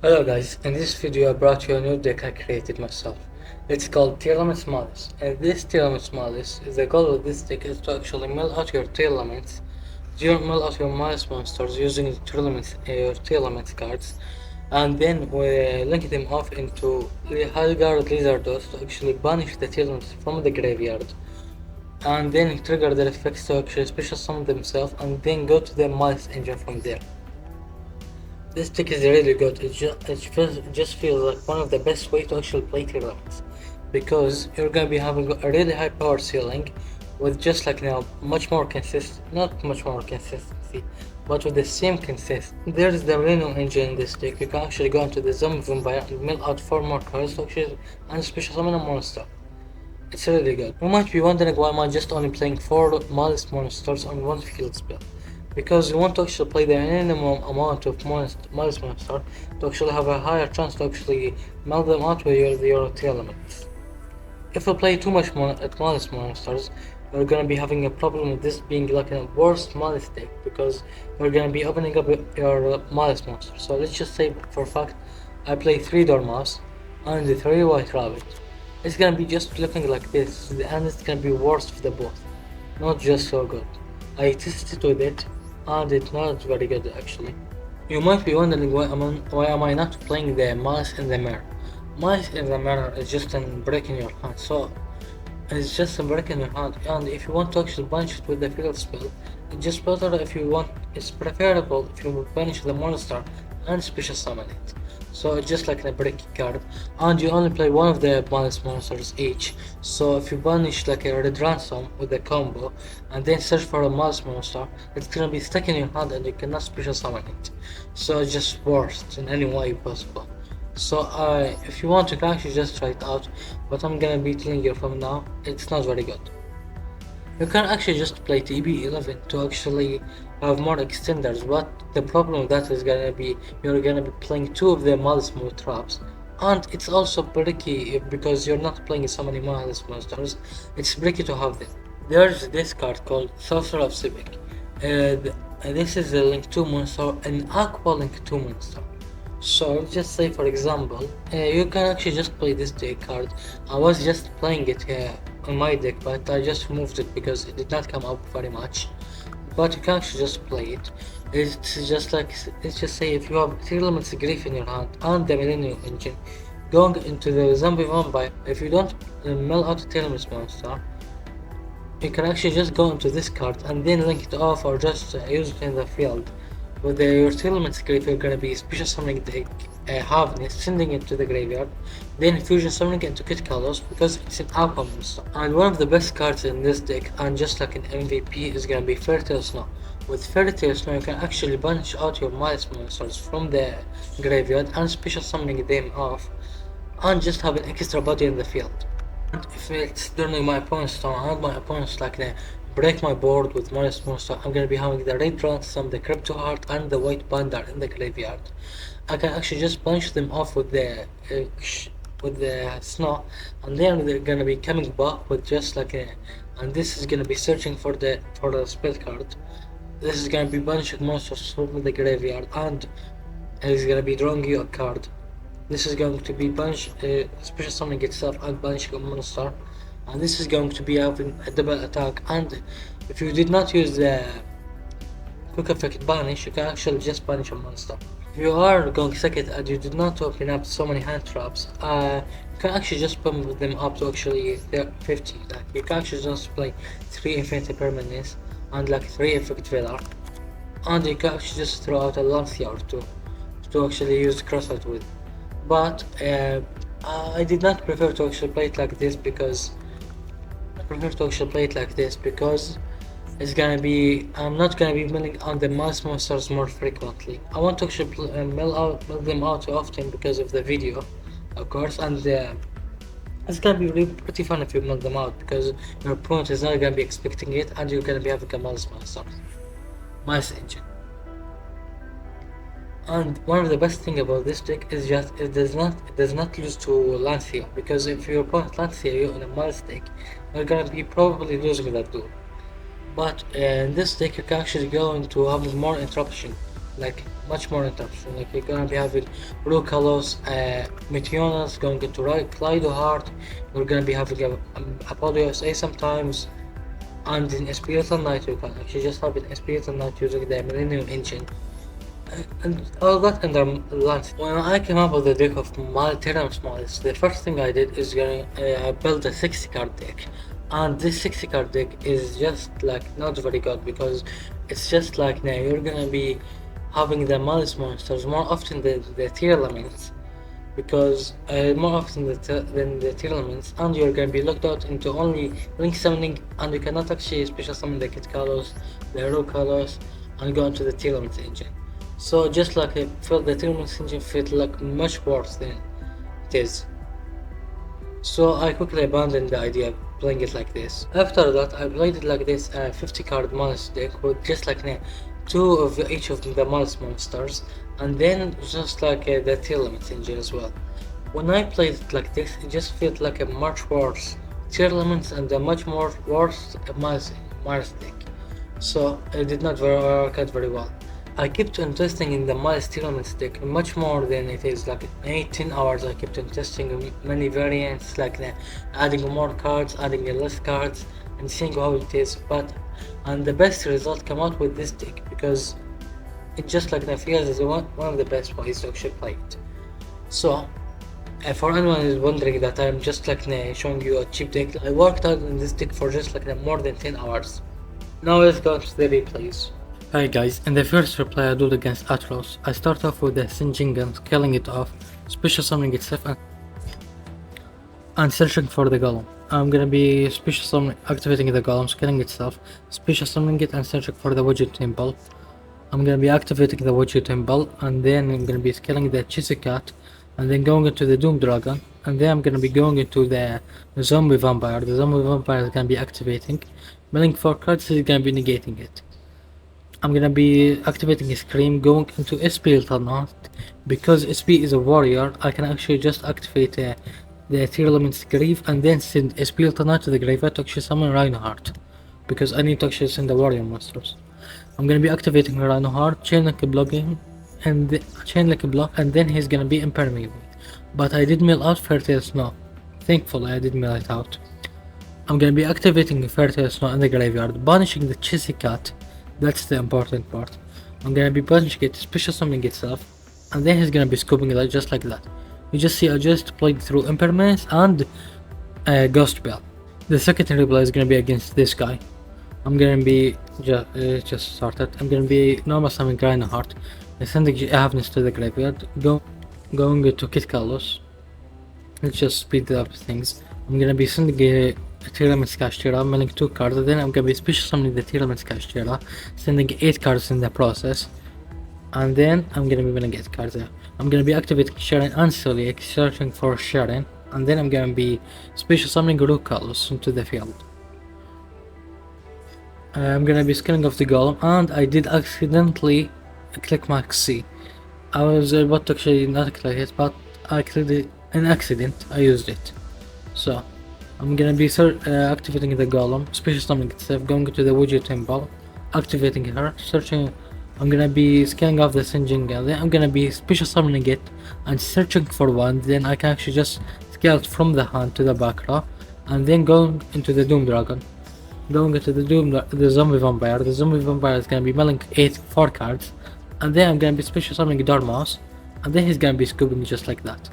Hello guys, in this video I brought you a new deck I created myself. It's called Tearlaments Malice, and this Tearlaments Malice, the goal of this deck is to actually mill out your Tearlaments, mill out your Malice monsters using your Tearlaments cards, and then we link them off into Highguard Lizardos to actually banish the Tearlaments from the graveyard, and then trigger their effects to actually special summon themselves, and then go to the Malice engine from there. This deck is really good. It just feels like one of the best way to actually play Tearlaments, because you're gonna be having a really high power ceiling with just like now much more not much more consistency, but with the same consistency. There's the Reno engine in this deck. You can actually go into the Zombie Vampire and mill out 4 more cards to actually and special summon a monster. It's really good. You might be wondering why am I just only playing 4 Malice monsters on one field spell. Because you want to actually play the minimum amount of Malice monster to actually have a higher chance to actually melt them out with your Tearlaments. If you play too much Malice monsters, you're gonna be having a problem with this being like a worst Malice deck, because you're gonna be opening up your Malice monster. So let's just say for fact I play 3 Dormouse and 3 White Rabbit. It's gonna be just looking like this, and it's gonna be worst of the both. Not just so good. I tested with it, and it's not very good actually. You might be wondering why am I not playing the Malice in the Mirror. Malice in the Mirror is just a break in your hand, so it's just a break in your hand, and if you want to actually punish it with the field spell, it's just better if you want, it's preferable if you punish the monster and special summon it. So it's just like a break card, and you only play one of the Malice monsters each. So if you banish like a Red Ransom with a combo, and then search for a Malice monster, it's gonna be stuck in your hand and you cannot special summon it. So it's just worst in any way possible. So if you want, you can actually just try it out, but I'm gonna be telling you from now, it's not very good. You can actually just play TB11 to actually have more extenders, but the problem with that is gonna be you're gonna be playing 2 of the Malice move traps, and it's also bricky because you're not playing so many Malice monsters. It's bricky to have them. There's this card called Sorcerer of Civic. This is a Link 2 monster, an Aqua Link 2 monster. So just say for example, you can actually just play this deck card. I was just playing it on my deck, but I just removed it because it did not come up very much. But you can actually just play it. It's just like, let's just say if you have Tearlaments Grief in your hand and the Millennium Engine, going into the Zombie Vampire, if you don't mill out a Tearlaments monster, you can actually just go into this card and then link it off or just use it in the field. With your Tearlaments Grief, you're gonna be special summoning the Harvest, sending it to the graveyard, then fusion summoning into Kit Kalos because it's an Aqua monster. And one of the best cards in this deck, and just like an MVP, is gonna be Fairy Tail Snow. With Fairy Tail Snow, you can actually banish out your Malice monsters from the graveyard and special summoning them off, and just have an extra body in the field. And if it's during my opponent's turn and my opponent's like break my board with Malice monster, I'm gonna be having the Red Ransom, the Crypto Heart, and the White Panda in the graveyard. I can actually just punch them off with the snow, and then they're gonna be coming back with just like a, and this is gonna be searching for the spell card. This is gonna be banishing monsters from the graveyard, and it's gonna be drawing you a card. This is going to be special summoning itself and banishing a monster, and this is going to be having a double attack. And if you did not use the quick effect banish, you can actually just banish a monster. If you are going second and you did not open up so many hand traps, you can actually just pump them up to actually 50. Like you can actually just play 3 Infinity Permanence and like 3 Effect Velar, and you can actually just throw out a Lancia or 2 to actually use Crossout with. But I did not prefer to actually play it like this because it's gonna be, I'm not gonna be milling on the Malice monsters more frequently. I want to actually mill them out often because of the video, of course, and it's gonna be really pretty fun if you mill them out because your opponent is not gonna be expecting it, and you're gonna be having a Malice monster, Malice engine. And one of the best thing about this deck is just it does not lose to Lancia, because if your opponent Lancia you in a Malice deck, you're gonna be probably losing that duel. But in this deck you can actually go into having more interruption, like much more interaction. Like you're gonna be having Rukalos, Meteonas going into Kleido Heart, you're gonna be having a Polyos A sometimes, and in Espirital Knight you can actually just have an Espirital Knight using the Millennium Engine. And all that in their lunch. When I came up with the deck of Tearlaments models, the first thing I did is build a 60 card deck. And this 60 card deck is just like not very good because it's just like now you're gonna be having the malice monsters more often than the Tearlaments, because more often than the Tearlaments, and you're gonna be locked out into only link summoning, and you cannot actually special summon the Kit Kalos, the Hero Kalos, and go into the Tearlaments engine. So just like I felt the Tearlaments engine felt like much worse than it is. So I quickly abandoned the idea of playing it like this. After that I played it like this 50 card malice deck with just like 2 of each of the malice monsters, and then just like the Tearlaments engine as well. When I played it like this, it just felt like a much worse Tearlaments and a much more worse malice deck. So it did not work out very well. I kept on testing in the malice Tearlaments deck much more than it is, like 18 hours I kept on testing many variants, like adding more cards, adding less cards, and seeing how it is. And the best result came out with this deck because it just like feels as one of the best ways to actually play it. So for anyone who is wondering that I'm just like showing you a cheap deck, I worked out on this deck for just like more than 10 hours. Now let's go to the replays. Hi guys, in the first replay I did against Atros, I start off with the Sinjingan, killing it off, special summoning itself and searching for the golem. I'm gonna be special summoning, activating the golem, killing itself, special summoning it and searching for the Wujud Temple. I'm gonna be activating the Wujud Temple, and then I'm gonna be scaling the Cat, and then going into the Doom Dragon, and then I'm gonna be going into the Zombie Vampire. The Zombie Vampire is gonna be activating, milling 4 cards, is gonna be negating it. I'm gonna be activating a Scream, going into SP Alternate. Because SP is a warrior, I can actually just activate the Tearlaments Grief and then send SP Alternate to the graveyard to actually summon Rhinoheart, because I need to actually send the warrior monsters. I'm gonna be activating Rhinoheart, chain like a blocking, and then he's gonna be impermeable. But I did mill out Fertile Snow. Thankfully I did mill it out. I'm gonna be activating Fertile Snow in the graveyard, banishing the Cat. That's the important part. I'm gonna be punching it, special summoning itself, and then he's gonna be scooping it just like that. You just see I just played through Impermanence and Ghost Bell. The second replay is gonna be against this guy. I'm gonna be just started. I'm gonna be normal summoning Rhinoheart, sending Havness to the graveyard, going to Kit Kalos. Let's just speed up things. I'm gonna be sending a Tearlaments Kashtira, milling 2 cards, then I'm gonna be special summoning the Tearlaments Kashtira, sending 8 cards in the process, and then I'm gonna be milling 8 cards there. I'm gonna be activating Sharon and Celiac, searching for Sharon, and then I'm gonna be special summoning Rukalos into the field. I'm gonna be scaling off the golem, and I did accidentally click Max C. I was about to actually not click it, but I clicked it in accident, I used it. So I'm gonna be activating the golem, special summoning itself, going to the Wujud Temple, activating her, searching. I'm gonna be scaling off the Sinjinga, then I'm gonna be special summoning it and searching for one, then I can actually just scale it from the hand to the back row, and then going into the Doom Dragon. Going into the Zombie Vampire. The Zombie Vampire is gonna be milling 4 cards, and then I'm gonna be special summoning Dormouse, and then he's gonna be scooping just like that.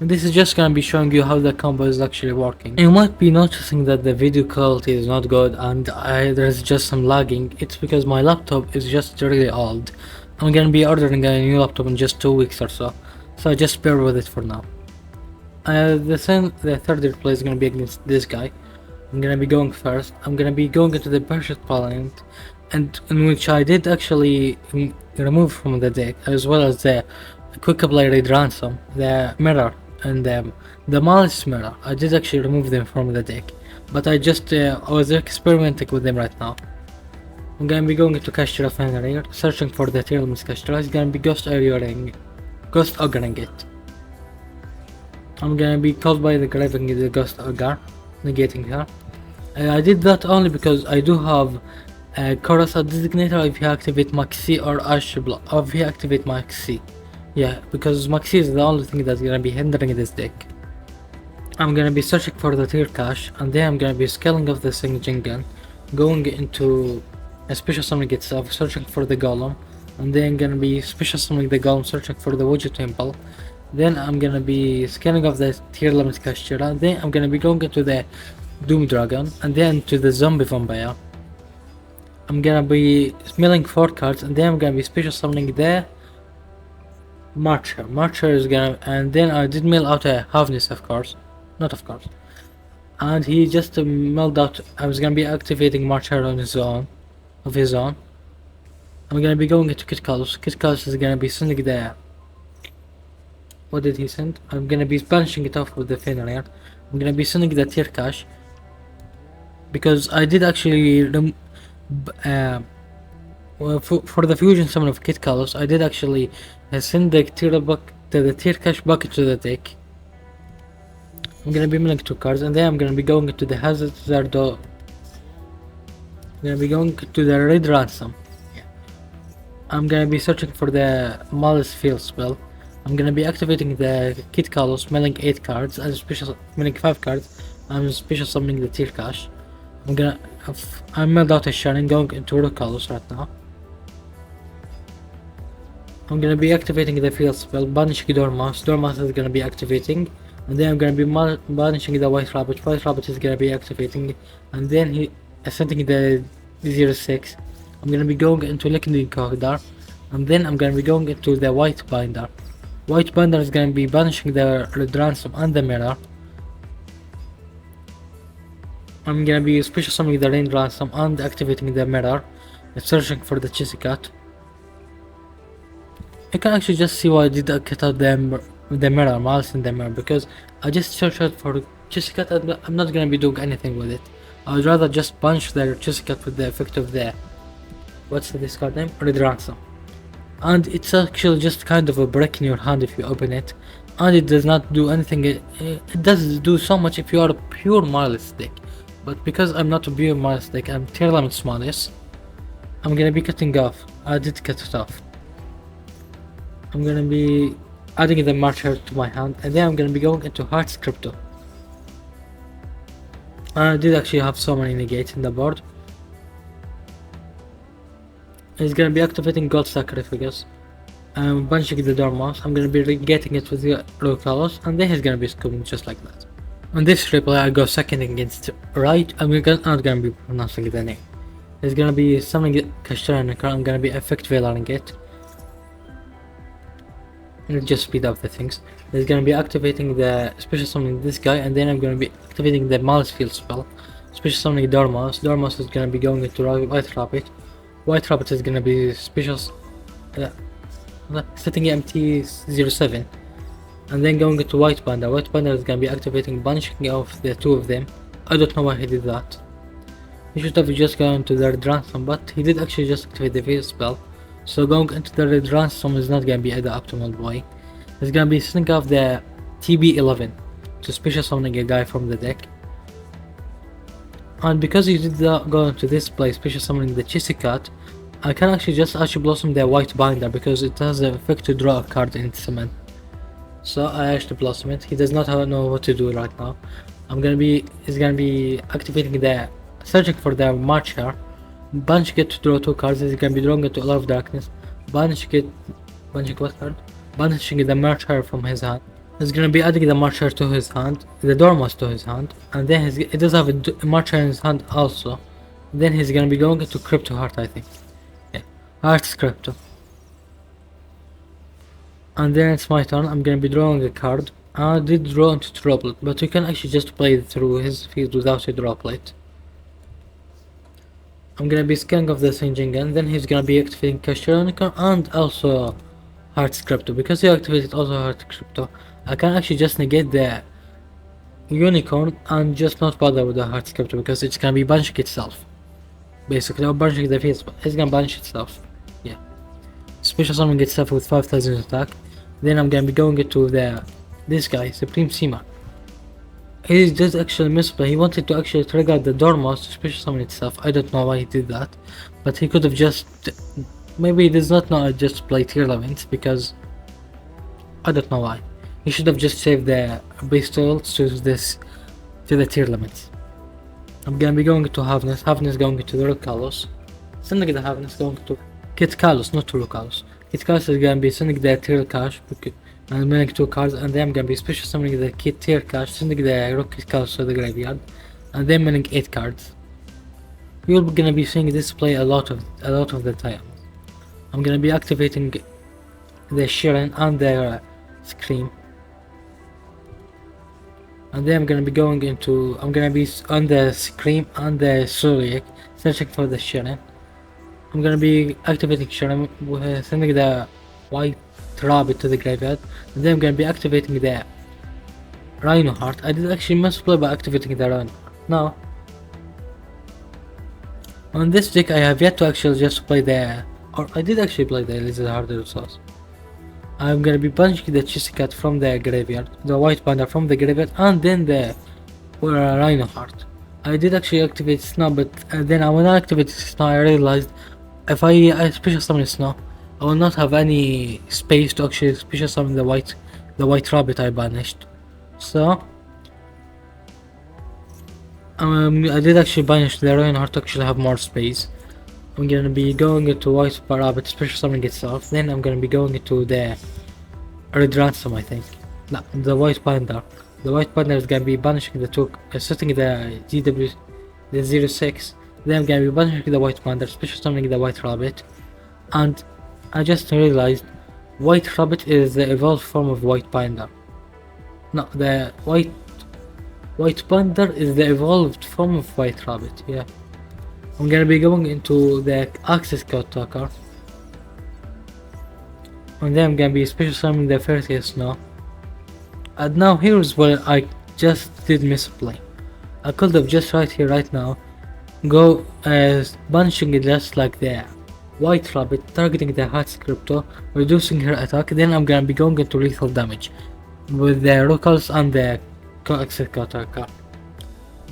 And this is just gonna be showing you how the combo is actually working. You might be noticing that the video quality is not good and there's just some lagging. It's because my laptop is just really old. I'm gonna be ordering a new laptop in just 2 weeks or so, so just bear with it for now. The third replay is gonna be against this guy. I'm gonna be going first. I'm gonna be going into the Perfect Parliament, and in which I did actually remove from the deck, as well as the Quick Play Raid Ransom, the Mirror, and the Malice Mirror. I did actually remove them from the deck, but I was experimenting with them right now. I'm gonna be going into Kashtira Fenrir, searching for the Tearlaments Kashtira. It's gonna be Ghost Oggering it. I'm gonna be called by the Graving the Ghost Ogre, negating her. I did that only because I do have Chorus a designator if you activate Maxi or Ash block. If you activate Maxi. Yeah, because Maxi is the only thing that's gonna be hindering this deck. I'm gonna be searching for the tier cache, and then I'm gonna be scaling up the Sinjin gun, going into a special summoning itself, searching for the golem, and then gonna be special summoning the golem, searching for the Wojo temple. Then I'm gonna be scaling up the Tearlaments cache, and then I'm gonna be going into the Doom Dragon, and then to the Zombie Vampire. I'm gonna be milling 4 cards, and then I'm gonna be special summoning the Marcher. Marcher is gonna, and then I did mill out a Havnis, of course. Not of course. And he just milled out. I was gonna be activating Marcher on his own, of his own. I'm gonna be going into Kit Kalos. Kit Kalos is gonna be sending the. What did he send? I'm gonna be banishing it off with the Fenrir. I'm gonna be sending the tier cache because I did actually well, for the fusion summon of Kit Kalos, I did actually send the tier cache bucket to the deck. I'm gonna be milling 2 cards, and then I'm gonna be going to the Hazard. I'm gonna be going to the Red Ransom. Yeah. I'm gonna be searching for the Malice field spell. I'm gonna be activating the Kit Kalos, milling 8 cards, and milling 5 cards. I'm special summoning the tier cache. I'm milled out a Sharon, going into Rook Kalos right now. I'm gonna be activating the field spell, banishing Dormouse. Dormouse is gonna be activating. And then I'm gonna be banishing the White Rabbit. White Rabbit is gonna be activating, and then he sending the 06. I'm gonna be going into Liquiding Corridor, and then I'm gonna be going into the White Binder. White Binder is gonna be banishing the Red Ransom and the Mirror. I'm gonna be special summoning the Rain Ransom and activating the Mirror, and searching for the Chessy Cat. You can actually just see why I did cut out the mirror, malice in the mirror, because I just searched out for Chessy and I'm not gonna be doing anything with it. I would rather just punch the Chessy with the effect of the, what's this card name? Red Ransom. And it's actually just kind of a break in your hand if you open it, and it does not do anything. It does do so much if you are a pure malice deck, but because I'm not a pure malice deck, I'm Tearlaments malice, I'm gonna be cutting off. I did cut it off. I'm gonna be adding the Marcher to my hand, and then I'm gonna be going into Hearts Crypto. I did actually have so many negates in the board. He's gonna be activating Gold Sacrifice. I'm bunching the Dormouse. I'm gonna be getting it with the Rokalos, and then he's gonna be scooping just like that. On this replay, I go second against right. I'm not gonna be pronouncing the name. He's gonna be summoning Kashtaran. I'm gonna be effect veiling it. It'll just speed up the things. He's gonna be activating the special summoning this guy, and then I'm gonna be activating the Malice field spell. Special summoning Dormouse. Dormouse is gonna be going into White Rabbit. White Rabbit is gonna be special setting MT07, and then going into White Panda. White Panda is gonna be activating banishing off the 2 of them. I don't know why he did that. He should have just gone to the Red Ransom, but he did actually just activate the field spell. So going into the Red Ransom is not gonna be the optimal way. It's gonna be setting off the TB11 to special summoning a guy from the deck. And because you did go into this play special summoning the Chessy Cat, I can actually just Blossom the White Binder because it has the effect to draw a card in summon. So I Blossom it. He does not know what to do right now. He's gonna be activating the searching for the Marcher. Banishing it to draw 2 cards. He's gonna be drawing it to a lot of darkness. Banishing what card? Banishing the Marcher from his hand. He's gonna be adding the Marcher to his hand, the Dormouse to his hand, and then he does have a Marcher in his hand also. Then he's gonna be going into Crypto Heart, I think. Yeah, Heart's Crypto. And then it's my turn. I'm gonna be drawing a card. I did draw into Droplet, but you can actually just play it through his field without a Droplet. I'm gonna be scanning of the Sinjin Gun, then he's gonna be activating Kashtaran and also Heart's Crypto. Because he activated also Heart's Crypto, I can actually just negate the Unicorn and just not bother with the Heart's Crypto because it's gonna be banishing itself. Basically, or banishing the field, but it's gonna banish itself. Yeah. Special summoning itself with 5000 attack. Then I'm gonna be going into this guy, Supreme Seaman. He did actually misplay. He wanted to actually trigger the Dormouse to special summon itself. I don't know why he did that, but he could have just. Maybe he does not know I just play Tearlaments because I don't know why. He should have just saved the Beastals to the Tearlaments. I'm gonna be going to Havness. Havness going to the Rokalos. Sending the Havness going to Kit Kalos, not to Rokalos. Kit Kalos is gonna be sending the Tear Cash and winning 2 cards, and then I'm gonna be special summoning the Kit Tear Cash, sending the Rocket Kalos to the graveyard, and then winning 8 cards. You're gonna be seeing this play a lot of the time. I'm gonna be activating the Shiren and the Scream. And then I'm gonna be on the Scream and the Suliak, searching for the Shiren. I'm gonna be activating Shiren, sending the White Rabbit to the graveyard, and then I'm gonna be activating the Rhino Heart. I did actually misplay by activating the Rhino. Now, on this deck I have yet to actually just play I did actually play the Lizard Harder Sauce. I'm gonna be punching the Chisicat from the graveyard, the White Panda from the graveyard, and then the Rhino Heart. I did actually activate Snow, but then when I activated Snow I realized if I special summon Snow, I will not have any space to actually special summon the White Rabbit I banished. So I did actually banish the Rhino Heart to actually have more space. I'm gonna be going into White Rabbit, special summoning itself. Then I'm gonna be going into the Red Ransom, I think. No, the White Panda. The White Panda is gonna be banishing the two, setting the GW, the 06. Then I'm gonna be banishing the White Panda, special summoning the White Rabbit. And I just realized White Rabbit is the evolved form of White Panda. No, the White Panda is the evolved form of White Rabbit, yeah. I'm gonna be going into the Access Code Talker. And then I'm gonna be special summoning the Fertius now. And now here's where I just did misplay. I could have just right here, right now, go banishing it just like the White Rabbit, targeting the Heart's Crypto, reducing her attack. Then I'm gonna be going into lethal damage with the Rocals and the Access Code Talker.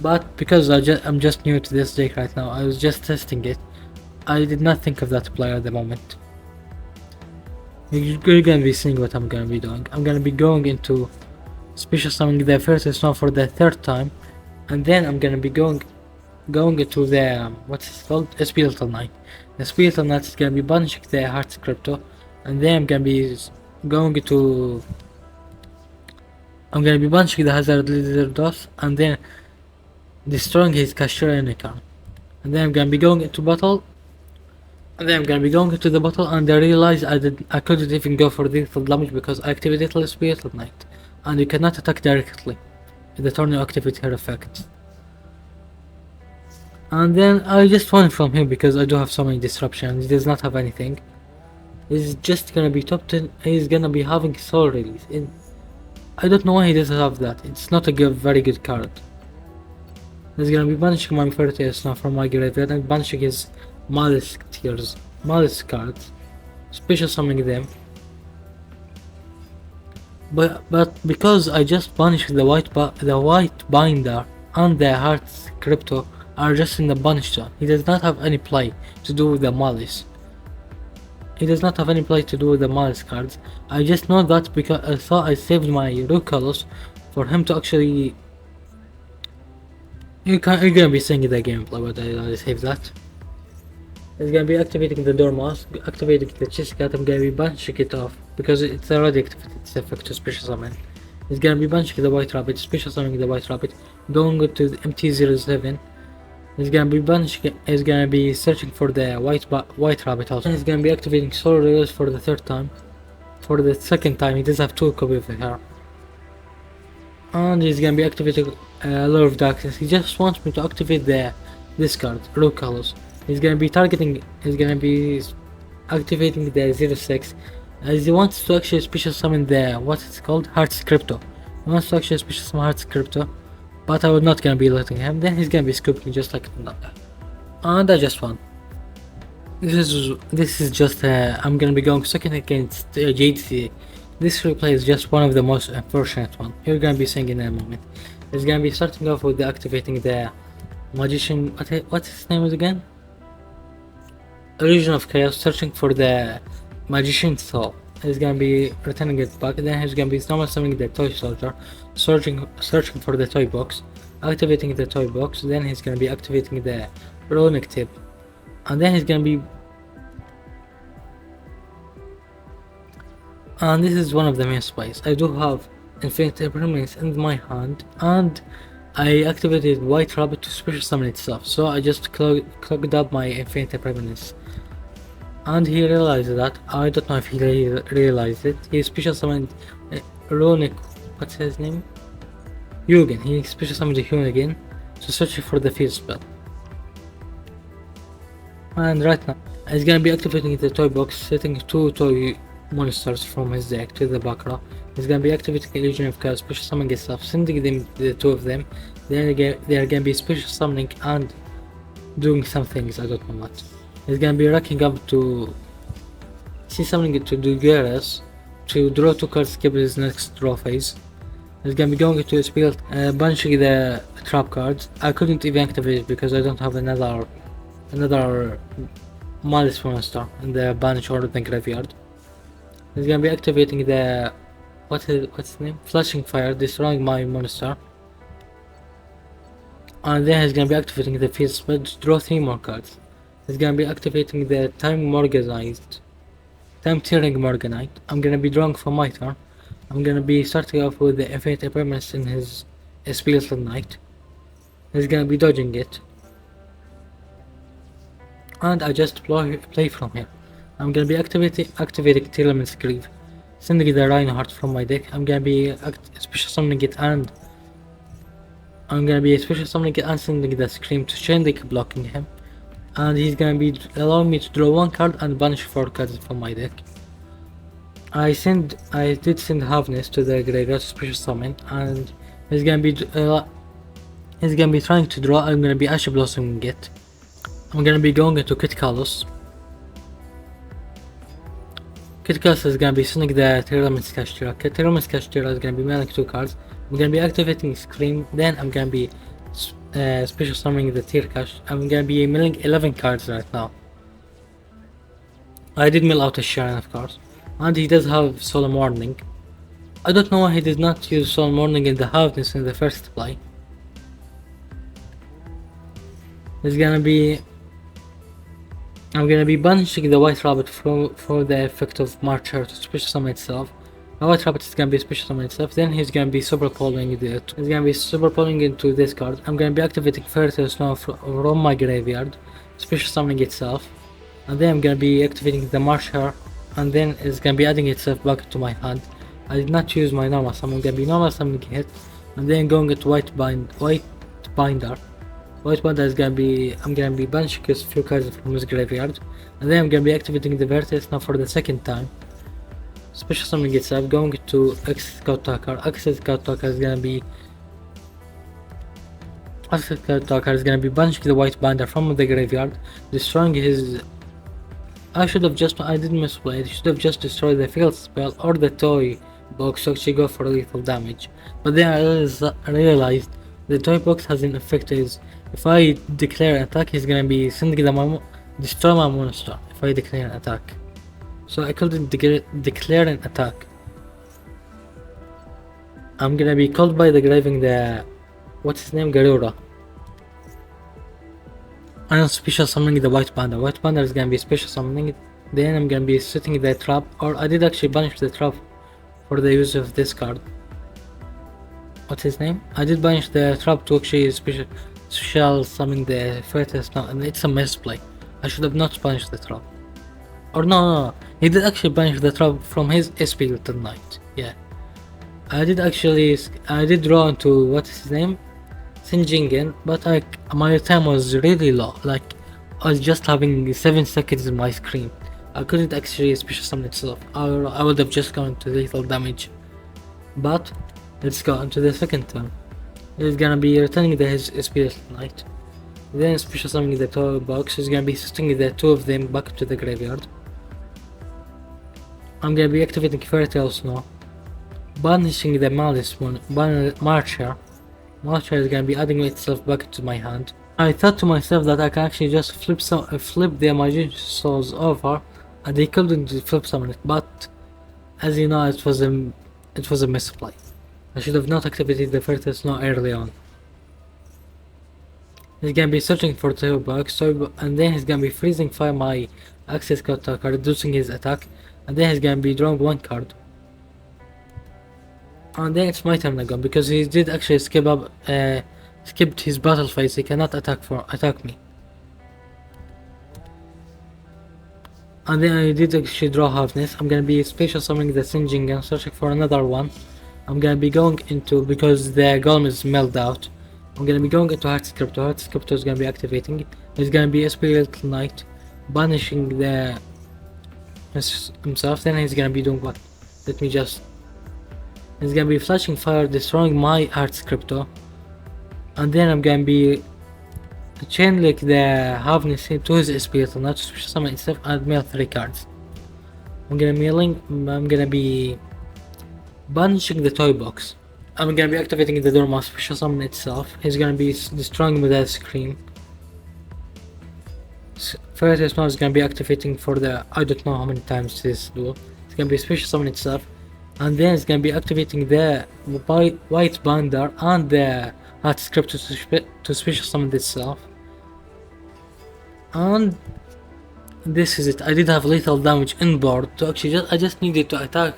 But because I'm just new to this deck right now, I was just testing it. I did not think of that play at the moment. You're gonna be seeing what I'm gonna be doing. I'm gonna be going into special summoning the first snow for the 3rd time, and then I'm gonna be going into the what's it called? Spiritual Knight. The Spiritual Knight is gonna be banishing the Heart's Crypto, and then I'm gonna be banishing the Hazard Lizard Dose, and then destroying his Kashira Unicorn. And then I'm gonna be going into battle. And then I'm gonna be going into the battle, and I realized I couldn't even go for lethal damage because I activated the Spiritual Knight, and you cannot attack directly in the turn you activate her effect. And then I just won from him because I do have so many disruptions. He does not have anything. He's just gonna be top 10. He's gonna be having soul release. I don't know why he doesn't have that. It's not a very good card. He's gonna be banishing my Fertius now from my graveyard and banishing his maliss cards, special summoning them. But because I just banished the white binder and the Heart's Crypto are just in the banish zone. He does not have any play to do with the maliss. Cards. I just know that because I thought I saved my Rukalos for him to actually. You're gonna be seeing the gameplay, but I saved that. It's gonna be activating the Dormouse, activating the Chisicat. I'm gonna be banishing it off because it's already activated its effect to special summon. It's gonna be banishing the White Rabbit, special summoning the White Rabbit, going to the MT07. It's gonna be searching for the White Rabbit also. And it's gonna be activating Soul Release for the 3rd time. For the 2nd time, he does have 2 copies of her. And he's gonna be activating Lure of Darkness. He just wants me to activate this card, Rukalos. He's gonna be activating the 06, as he wants to actually special summon the Heart's Crypto. He wants to actually special summon Heart's Crypto, but I was not gonna be letting him. Then he's gonna be scooping just like that. And I just won. This is just I'm gonna be going second against JDC. This replay is just one of the most unfortunate one. You're gonna be seeing in a moment. He's gonna be starting off with activating the magician. What's his name is again? Illusion of Chaos, searching for the magician's soul. He's gonna be returning it back. Then he's gonna be normal summoning the toy soldier, searching for the toy box, activating the toy box. Then he's gonna be activating the runic tip, and then he's gonna be. And this is one of the main spies. I do have infinite impermanence in my hand, and I activated White Rabbit to special summon itself. So I just clogged up my infinite impermanence. And he realized that. I don't know if he realized it. He special summoned Runic. What's his name? Hugin. He special summoned Hugin again to search for the field spell. And right now, he's gonna be activating the toy box, setting 2 toy monsters from his deck to the back row. He's gonna be activating Illusion of Chaos, special summoning itself, sending them the 2 of them. Then they are gonna be special summoning and doing some things, I don't know what. He's gonna be racking up to see something to do Geras to draw 2 cards, skip his next draw phase. He's gonna be going to his field, banishing the trap cards. I couldn't even activate it because I don't have another maliss monster in the banish or the graveyard. He's gonna be activating the what's his name? Flashing Fire, destroying my monster. And then he's gonna be activating the field spell to draw 3 more cards. He's gonna be activating the Time Tearing Morganite. I'm gonna be drawing for my turn. I'm gonna be starting off with the Infinite Impermanence in his Spiritual Knight. He's gonna be dodging it. And I just play from here. I'm gonna be activating Tearlaments Greave, sending the Reinhardt from my deck. I'm gonna be special summoning it and sending the Scream to chain deck, blocking him. And he's gonna be allowing me to draw 1 card and banish 4 cards from my deck. I did send Harvness to the graveyard to special summon, and he's gonna be trying to draw. I'm gonna be Ash Blossoming it. I'm gonna be going into Kit Kalos. Kit Kalos is gonna be sending the Tearlaments Kashtira. Tearlaments Kashtira is gonna be milling 2 cards. I'm gonna be activating Scream. Then I'm gonna be special summoning the Tear Cash. I'm gonna be milling 11 cards right now. I did mill out a Sharon, of course, and he does have Solemn Warning. I don't know why he did not use Solemn Warning in the Harvness in the first play. I'm gonna be banishing the White Rabbit for the effect of Marcher to special summon itself. The White Rabbit is gonna be special summon itself. Then he's gonna be superpolling into this card. I'm gonna be activating Fairytale Snow from my graveyard, special summoning itself, and then I'm gonna be activating the Marcher, and then it's gonna be adding itself back to my hand. I did not use my normal summon. I'm gonna be normal summoning it, and then going to White Binder. White Binder is I'm gonna be banishing a few cards from his graveyard, and then I'm gonna be activating the Vertex now for the second time. Special summoning itself, going to Access Scout Talker. Access Scout Talker is gonna be banishing the White Binder from the graveyard, destroying his. I didn't misplay it. I should have just destroyed the field spell or the toy box to actually go for lethal damage. But then I realized the toy box has an effect is if I declare an attack, he's gonna be sending destroy my monster if I declare an attack. So I couldn't declare an attack. I'm gonna be called by the graving the what's his name, Garura. I'm special summoning the White Panda. White Panda is gonna be special summoning it. Then I'm gonna be setting the trap, or I did actually banish the trap for the use of this card. What's his name? I did banish the trap to actually special summon the Fertus now, and it's a misplay. I should have not banished the trap. Or no, he did actually banish the trap from his SP tonight. Yeah. I did draw into what's his name? Sinjingen, but my time was really low. Like I was just having 7 seconds in my screen. I couldn't actually special summon itself. I would have just gone to lethal damage. But let's go into the second turn. He's gonna be returning his Spirit Knight. Then special summoning the toy box. He's gonna be sending the 2 of them back to the graveyard. I'm gonna be activating Fairytale Snow, banishing the Malice one, Marcher, Marcher is gonna be adding itself back to my hand. I thought to myself that I can actually just flip the Magician Souls over, and they couldn't flip summon it, but as you know, it was a misplay. I should have not activated the Fertile Snow early on. He's gonna be searching for Toolbox, and then he's gonna be freezing fire my access card, reducing his attack, and then he's gonna be drawing one card. And then it's my turn again, because he did actually skipped his battle phase. He cannot attack me. And then I did actually draw Halfness. I'm gonna be special summoning the Sinjing and searching for another one. I'm gonna be going into, because the golem is melled out, I'm gonna be going into Heart Scriptor. Heart Scriptor is gonna be activating. He's gonna be a Spiritual Knight, banishing himself. Then he's gonna be doing what? Let me just. He's gonna be flashing fire, destroying my Heart Scriptor, and then I'm gonna be chain link the Halfness to his Spiritual Knight, special summon itself, and mill 3 cards. I'm gonna be banishing the toy box. I'm gonna be activating the Dormouse special summon itself. He's gonna be destroying with that Scream. First now is gonna be activating for the, I don't know how many times this duel. It's gonna be special summon itself, and then it's gonna be activating the white binder and the Heart Script to special summon itself. And this is it. I did have lethal damage in board to actually I just needed to attack,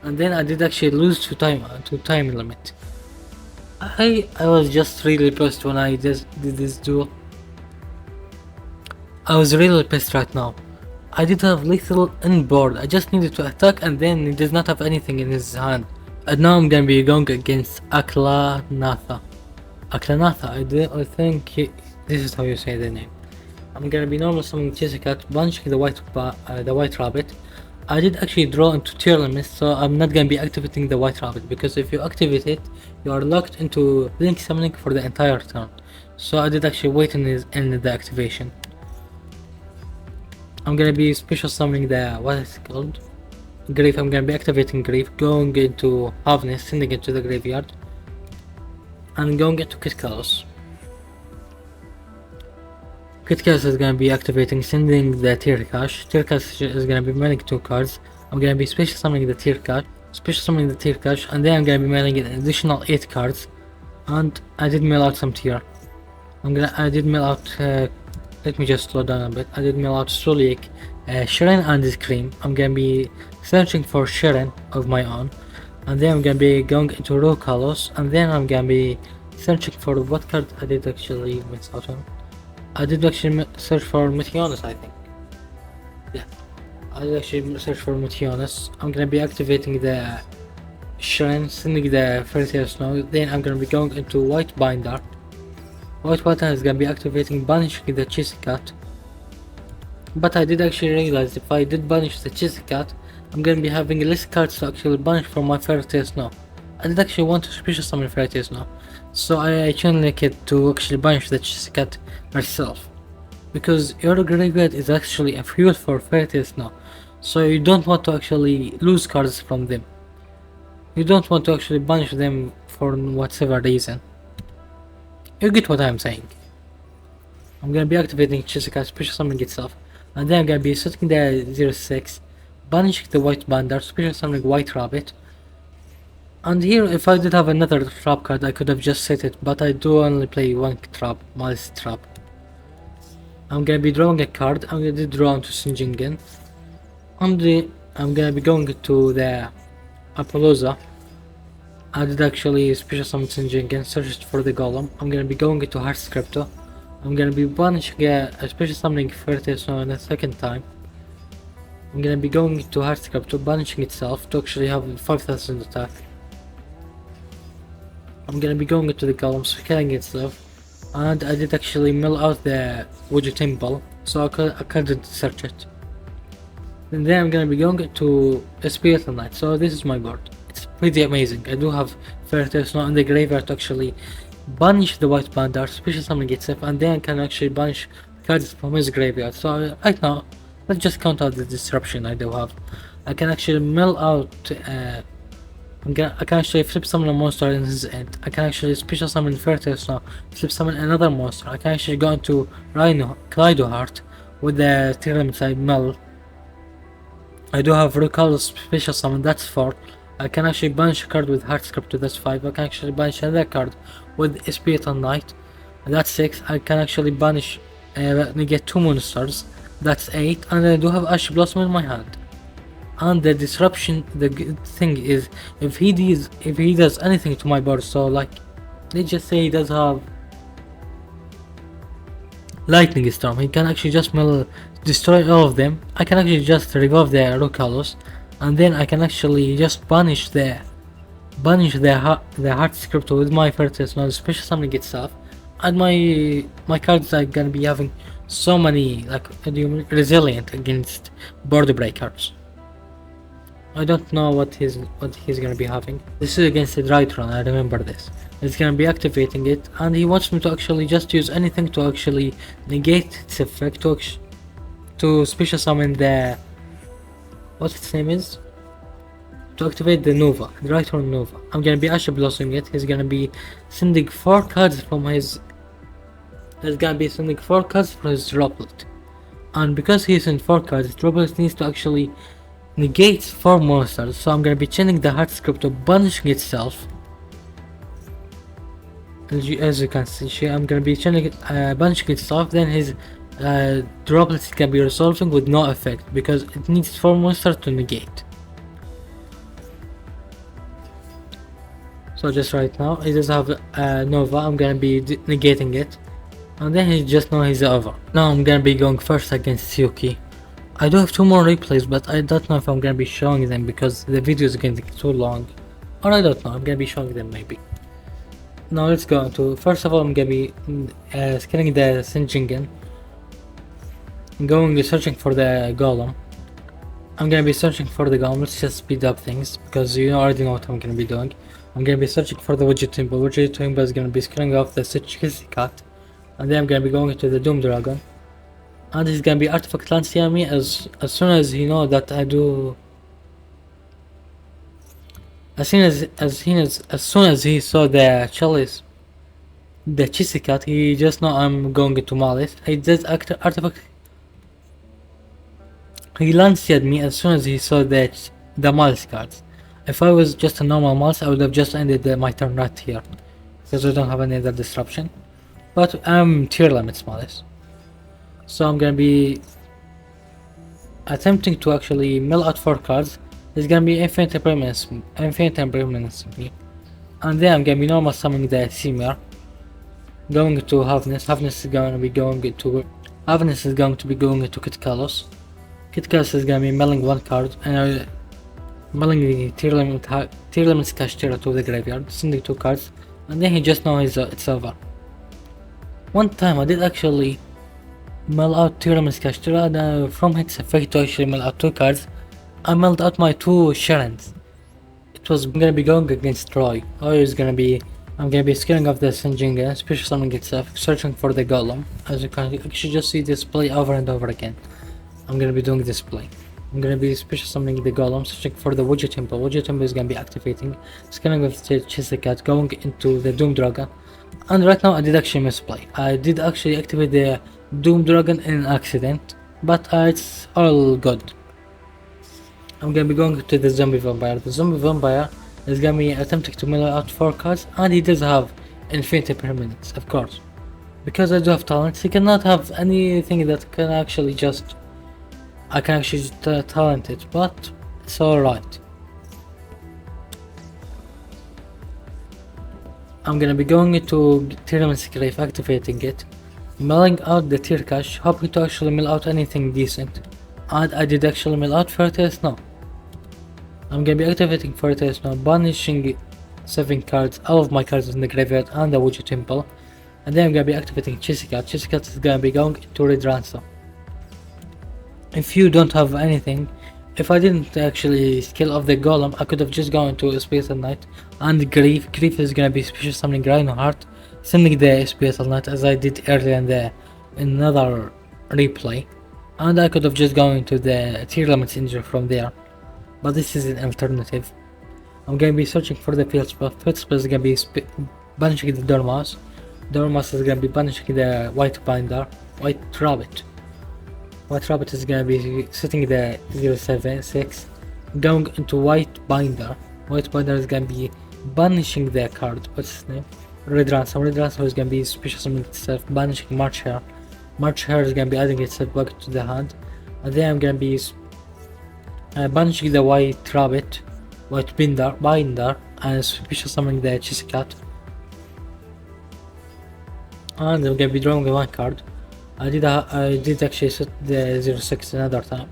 and then I did actually lose to time limit. I was just really pissed when I did this duel. I was really pissed right now. I did have lethal in board. I just needed to attack, and then he does not have anything in his hand. And now I'm gonna be going against Aklanatha. I think this is how you say the name. I'm gonna be normal summoning Chesakat, banishing the white rabbit. I did actually draw into Tearlaments, so I'm not gonna be activating the white rabbit, because if you activate it, you are locked into blink summoning for the entire turn. So I did actually wait in the activation. I'm gonna be special summoning the, what is it called? Grief. I'm gonna be activating Grief, going into Halfness, sending it to the graveyard, and going into Kitkalos. Kitkalos is gonna be activating, sending the Tearcash. Tearcash is gonna be mailing 2 cards. I'm gonna be special summoning the Tearcash, and then I'm gonna be mailing an additional 8 cards. And I did mail out some Tear. I did mail out, let me just slow down a bit. I did mail out Sulik, Sharon and Scream. I'm gonna be searching for Sharon of my own, and then I'm gonna be going into Rokalos, and then I'm gonna be searching for what card I did actually miss out on. I did actually search for Meteonis, I think. Yeah, I did actually search for Meteonis. I'm gonna be activating the Shrine, sending the Fertile Snow. Then I'm gonna be going into White Binder. White Binder is gonna be activating, banishing the Chesakat. But I did actually realize if I did banish the Chesakat, I'm gonna be having less cards to actually banish from my Fertile Snow. I did actually want to special summon Fertile Snow, so I chain link it to actually banish the Chesakat herself, because your graveyard is actually a fuel for Fertile Snow, so you don't want to actually lose cards from them. You don't want to actually banish them for whatever reason. You get what I'm saying. I'm gonna be activating Chesakat, special summoning itself, and then I'm gonna be setting the 0-6, banishing the White Binder, special summoning White Rabbit. And here, if I did have another trap card, I could have just set it, but I do only play one trap, maliss trap. I'm gonna be drawing a card. I'm gonna draw into Sinjingen. I'm gonna be going to the Apolloza. I did actually special summon Sinjingen, searched for the golem. I'm gonna be going into Heart Scriptor. I'm gonna be banishing a special summoning Fertile Snow the second time. I'm gonna be going to Heart Scriptor, banishing itself to actually have 5000 attack. I'm gonna be going into the golem, killing itself, and I did actually mill out the Wooded Temple, so I couldn't search it. And then I'm gonna be going to a Spiritual Knight, so this is my board. It's pretty amazing. I do have Fertile Snow in the graveyard to actually banish the White Binder, special summon itself, and then I can actually banish cards from his graveyard. So right now, let's just count out the disruption I do have. I can actually mill out I can actually flip summon a monster in his end. I can actually special summon Fertus now, flip summon another monster. I can actually go into Kaleido Heart with the Tearlaments I mill. I do have recall special summon, that's 4. I can actually banish a card with Heart Sculptor, that's 5. I can actually banish another card with Spirit on Night, that's 6. I can actually banish negate 2 monsters, that's 8. And I do have Ash Blossom in my hand. And the disruption, the thing is, if he does anything to my board, so like, let's just say he does have Lightning Storm, he can actually just destroy all of them. I can actually just revolve the Rokalos, and then I can actually just banish the Heart Script with my Fertus, now the special summon gets off, and my cards are gonna be having so many, like, resilient against board breakers. I don't know what he's gonna be having. This is against the Drytron, I remember this. It's gonna be activating it, and he wants me to actually just use anything to actually negate its effect, to special summon the, what its name is? To activate the Nova, the Drytron Nova. I'm gonna be Ash Blossoming it. He's gonna be sending 4 cards from his droplet. And because he sent 4 cards, his droplet needs to actually negate 4 monsters, so I'm gonna be chaining the Heart Script to banishing itself. As you can see, I'm gonna be chaining banishing itself, then his droplets can be resolving with no effect, because it needs 4 monsters to negate. So just right now, he does have Nova, I'm gonna be negating it, and then he just know he's over. Now I'm gonna be going first against Tsuki. I do have 2 more replays, but I don't know if I'm gonna be showing them because the video is getting too long. Or I don't know, I'm gonna be showing them maybe. Now let's go into, first of all I'm gonna be scanning the Sinjingen. Going searching for the Golem. I'm gonna be searching for the Golem, let's just speed up things because you already know what I'm gonna be doing. I'm gonna be searching for the Widget Temple. Widget Temple is gonna be scanning off the Kissy Cat. And then I'm gonna be going into the Doom Dragon. And he's gonna be Artifact Lancia me as soon as he know that I do. As soon as he saw the Chalice, the Chissy Cat, he just know I'm going into Malice. He did Artifact. He Lancia'd me as soon as he saw the Malice cards. If I was just a normal Malice, I would have just ended my turn right here, because I don't have any other disruption. But I'm Tearlaments Malice. So I'm gonna be attempting to actually mill out 4 cards. There's gonna be Infinite Impermanence me. And then I'm gonna be normal summoning the Simir. Going to Havness. Havness is going to be going into Kitkalos. Kitkalos is gonna be milling 1 card, and milling the Tearlaments Kashtira to the graveyard, sending 2 cards, and then he just knows it's over. One time I did actually mill out Tearlaments Kashtira, and from its effect to actually mill out 2 cards, I milled out my 2 Sharons. It was gonna be going against Roy. I'm gonna be scaling off the Sinjinga, special summoning itself, searching for the Golem. As you can actually just see this play over and over again. I'm gonna be doing this play. I'm gonna be special summoning the Golem, searching for the Widget Temple. Widget Temple is gonna be activating, scanning with the Chisikat, going into the Doom Dragon. And right now I did actually misplay. I did actually activate the Doom Dragon in an accident, but it's all good. I'm gonna be going to the Zombie Vampire. The Zombie Vampire is gonna be attempting to mill out 4 cards, and he does have Infinite Permanence, of course. Because I do have talents, he cannot have anything that can actually just... I can actually talent it, but it's alright. I'm gonna be going into Tearlaments Grave, activating it, milling out the Tear Cache, hoping to actually mill out anything decent. And I did actually mill out Fertile Snow. I'm gonna be activating Fertile Snow, banishing 7 cards, all of my cards in the graveyard and the Widget Temple. And then I'm gonna be activating Chisikat. Chisikat is gonna be going into Red Ransom. If you don't have anything, if I didn't actually skill off the Golem, I could have just gone to Spatial Knight and Grief. Grief is gonna be special summoning Rhino Heart, sending the Spatial Knight as I did earlier in another replay. And I could have just gone to the Tearlaments injury from there, but this is an alternative. I'm gonna be searching for the field spell. Field spell is gonna be banishing the Dormouse. Dormouse is gonna be banishing the White Binder. White Rabbit. White Rabbit is gonna be setting the 076, going into White Binder. White Binder is gonna be banishing the card. What's his name? Red Ransom. Red Ransom is gonna be special summoning itself, banishing March Hare. March Hare is gonna be adding itself back to the hand. And then I'm gonna be banishing the White Rabbit, White Binder, and special summoning the Chessy Cat. And I'm gonna be drawing one card. I did actually set the 06 another time.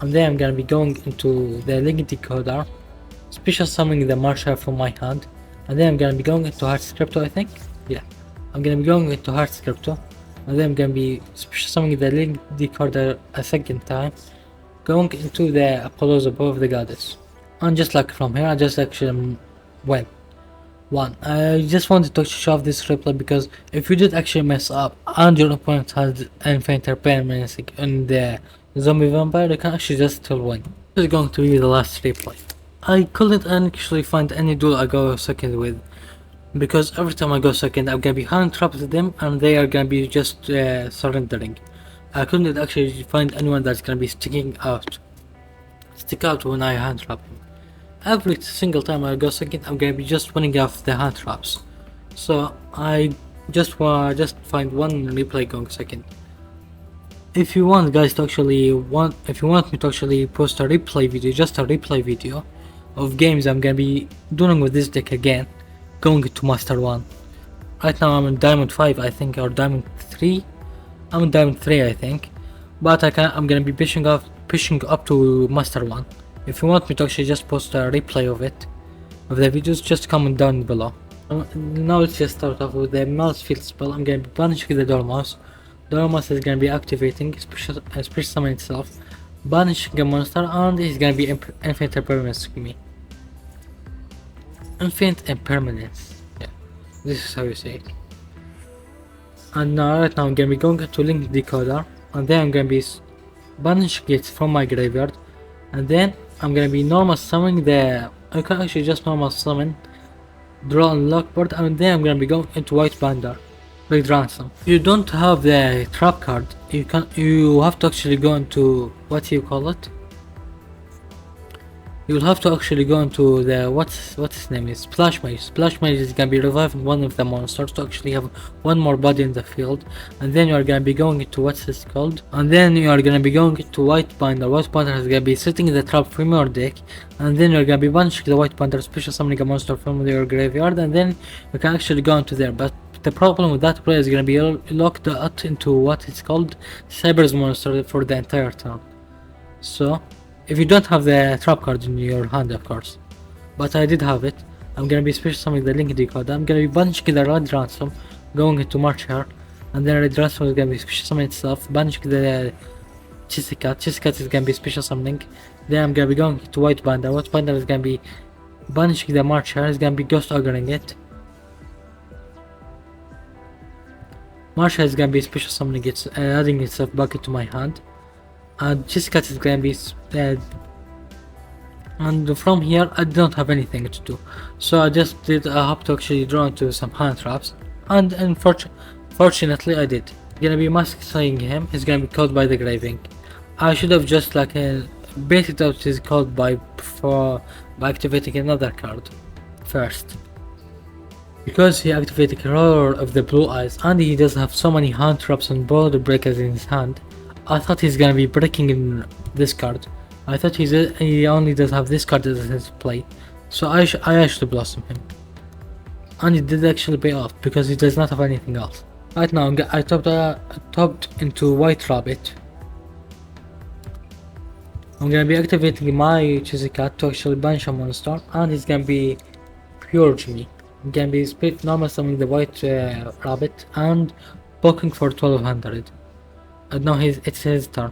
And then I'm gonna be going into the Link Decoder, special summoning the March Hare from my hand. And then I'm gonna be going into Heart's Crypto, I think. Yeah, I'm gonna be going into Heart's Crypto. And then I'm gonna be special summoning the Link Decoder a second time, going into the Apollo's above the goddess. And just like from here, I just actually went. I just wanted to show off this replay because if you did actually mess up and your opponent has Infinite Permanence in the Zombie Vampire, you can actually just still win. This is going to be the last replay. I couldn't actually find any duel I go second with, because every time I go second I'm gonna be hand trapped with them and they are gonna be just surrendering. I couldn't actually find anyone that's gonna be stick out when I hand trap him. Every single time I go second I'm gonna be just winning off the hand traps. So I just find one replay going second. If you want guys to actually if you want me to actually post a replay video, just a replay video of games I'm gonna be doing with this deck again, going to Master 1. Right now I'm in Diamond 5 I think, or Diamond 3. I'm in Diamond 3 I think, but I'm gonna be pushing up to Master 1. If you want me to actually just post a replay of the videos, just comment down below. Now let's just start off with the Malice field spell. I'm gonna be banishing the Dormouse. Dormouse is gonna be activating special summon itself, banishing a monster, and he's gonna be Infinite Impermanence to me. Infinite Impermanence. Yeah, this is how you say it. And now right now I'm gonna be going to Link Decoder, and then I'm gonna be banishing it from my graveyard, and then I'm gonna be normal summoning I can actually just normal summon, draw and lock board, and then I'm gonna be going into White Binder, Red Ransom. If you don't have the trap card, you have to actually go into what you call it. You'll have to actually go into the what's his name is Splash Mage. Splash Mage is gonna be reviving one of the monsters to actually have one more body in the field, and then you are gonna be going into what's this called, and then you are gonna be going into White Binder. White Binder is gonna be sitting in the trap from your deck, and then you're gonna be banishing the White Binder, special summoning a monster from your graveyard, and then you can actually go into there. But the problem with that play is gonna be locked out into what is called Cyber's monster for the entire turn. So if you don't have the trap card in your hand, of course, but I did have it, I'm gonna be special summoning the Link Decoder. I'm gonna be banishing the Red Ransom, going into March Hare, and then Red Ransom is gonna be special summoning itself, banishing the Chessy Cat. Chessy Cat is gonna be special summoning. Then I'm gonna be going to White Binder. White Binder is gonna be banishing the March Hare, is gonna be Ghost Oggering it. March Hare is gonna be special summoning it, adding itself back into my hand. And Chessy Cat is gonna be and from here I don't have anything to do, so I have to actually draw into some hand traps, and fortunately I did. Gonna be mask saying him, he's gonna be called by the Graving. I should have just baited out his called by activating another card first, because he activated Roar of the Blue Eyes and he does have so many hand traps and border breakers in his hand. I thought he's gonna be breaking in this card. I thought he only does have this card as his play, so I actually blossom him, and it did actually pay off because he does not have anything else. Right now I topped into White Rabbit. I'm gonna be activating my Chessy Cat to actually banish a monster, and he's gonna be Purge me. I'm gonna be normal summoning the White Rabbit and poking for 1200. And now it's his turn.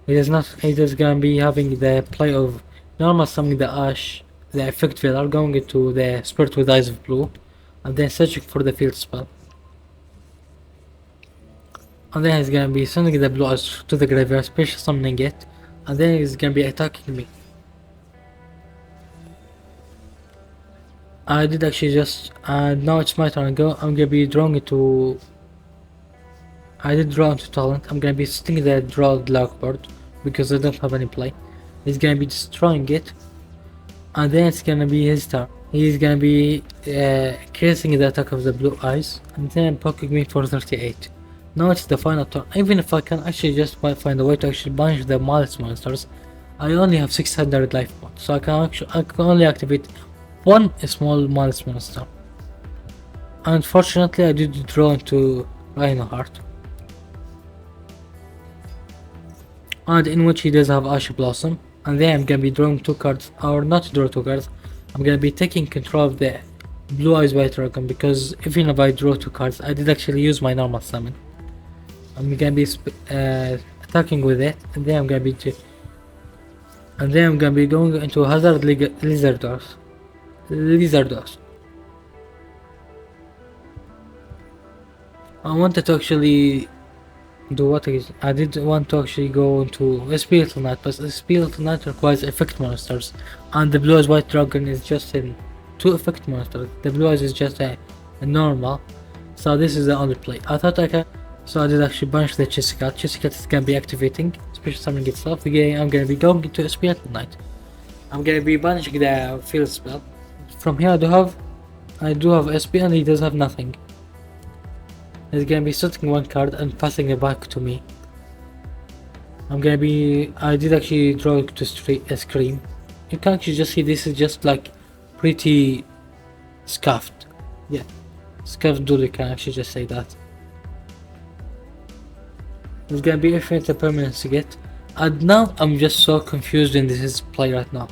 He is gonna be having the play of normal summoning the Ash, the effect Velar, going into the Spirit with Eyes of Blue, and then searching for the field spell. And then he's gonna be sending the Blue Eyes to the graveyard, special summoning it, and then he's gonna be attacking me. I did actually just, now it's my turn to go. I'm gonna be drawing it to, I did draw into talent. I'm gonna be sticking the draw blackboard because I don't have any play. He's gonna be destroying it, and then it's gonna be his turn. He's gonna be increasing the attack of the blue eyes, and then poking me for 38. Now it's the final turn. Even if I can actually just find a way to actually banish the malice monsters, I only have 600 life points, so I can only activate one small malice monster. Unfortunately, I did draw into Rhinoheart, and in which he does have Ash Blossom, and then I'm gonna be drawing 2 cards, or not draw 2 cards. I'm gonna be taking control of the Blue Eyes White Dragon, because even if I draw 2 cards, I did actually use my normal summon. I'm gonna be attacking with it, and then I'm gonna be going into Hazard Lizardos. I wanted to actually do what I did want to actually go into a Spiritual Knight, but the Spiritual Knight requires effect monsters, and the Blue Eyes White Dragon is just in 2 effect monsters. The Blue Eyes is just a normal, so this is the only play. I thought I can, so I did actually banish the Chisicat. Chisicat is gonna be activating, special summoning itself. Again, I'm gonna be going into a Spiritual Knight. I'm gonna be banishing the field spell. From here I do have SP, and he does have nothing. He's gonna be setting 1 card and passing it back to me. I did actually draw it to Scream. You can actually just see this is just like pretty scuffed. Yeah, scuffed duel, you can actually just say that. It's gonna be infinite permanence to get. And now I'm just so confused in this play right now.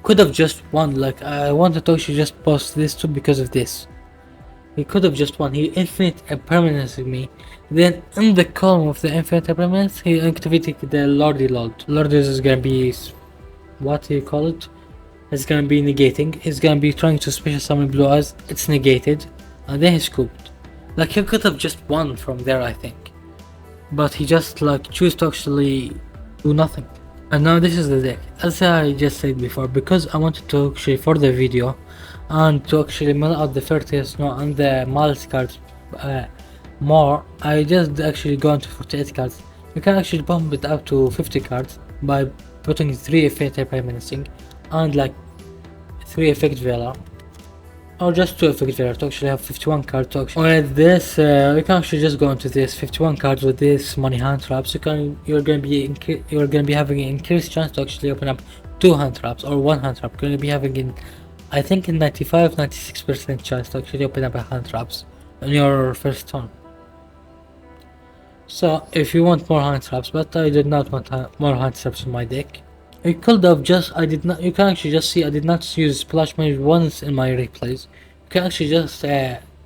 Could have just won, like I wanted to actually just post this too because of this. He could have just won. He infinite permanence me. Then in the column of the infinite permanence, he activated the Lordy Lord. Lordy is gonna be, what do you call it? It's gonna be negating. He's gonna be trying to special summon Blue Eyes. It's negated, and then he scooped. Like he could have just won from there, I think. But he just like chose to actually do nothing. And now this is the deck. As I just said before, because I wanted to actually for the video and to actually mill out the 30th snow and the malice cards more, I just actually go into 48 cards. You can actually bump it up to 50 cards by putting 3 effect permanenting and like 3 effect Vela, or just 2 effect Vela to actually have 51 cards to actually. With this, you can actually just go into this 51 cards with this money hand traps. You're gonna be having an increased chance to actually open up 2 hand traps or 1 hand trap. You're gonna be having I think in 95-96% chance to actually open up a hand traps on your first turn. So if you want more hand traps, but I did not want more hand traps in my deck. You could have just, you can actually just see I did not use Splash Mage once in my replays. You can actually just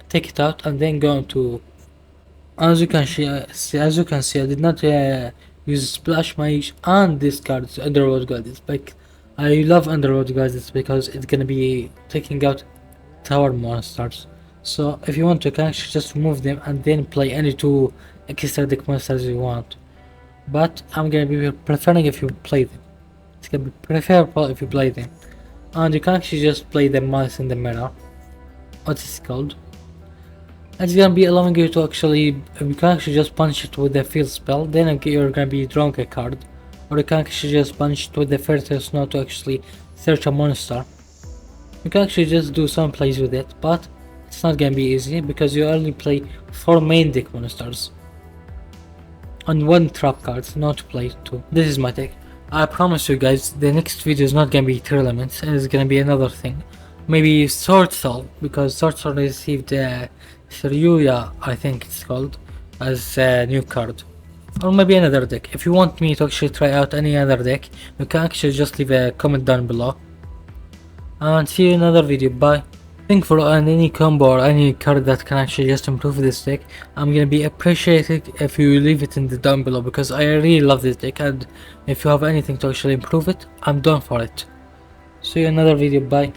take it out and then go into, as you can see, I did not use Splash Mage and discard Underworld Goddess. Like, I love Underworld Goddess because it's gonna be taking out tower monsters. So if you want to, you can actually just remove them and then play any 2 extra deck monsters you want. But I'm gonna be preferring if you play them. It's gonna be preferable if you play them. And you can actually just play the mice in the mirror. What is it called? It's gonna be allowing you to actually, you can actually just punch it with the field spell, then you're gonna be drawing a card. Or you can actually just punch it with the first snow to actually search a monster. You can actually just do some plays with it, but it's not gonna be easy because you only play 4 main deck monsters and 1 trap card, not to play 2. This is my deck. I promise you guys, the next video is not gonna be Tearlaments, and it's gonna be another thing. Maybe Sword Soul, because Sword Soul received Seryuya, I think it's called, as a new card. Or maybe another deck. If you want me to actually try out any other deck, you can actually just leave a comment down below. And see you in another video. Bye. Think for any combo or any card that can actually just improve this deck, I'm gonna be appreciated if you leave it in the down below, because I really love this deck, and if you have anything to actually improve it, I'm down for it. See you in another video. Bye.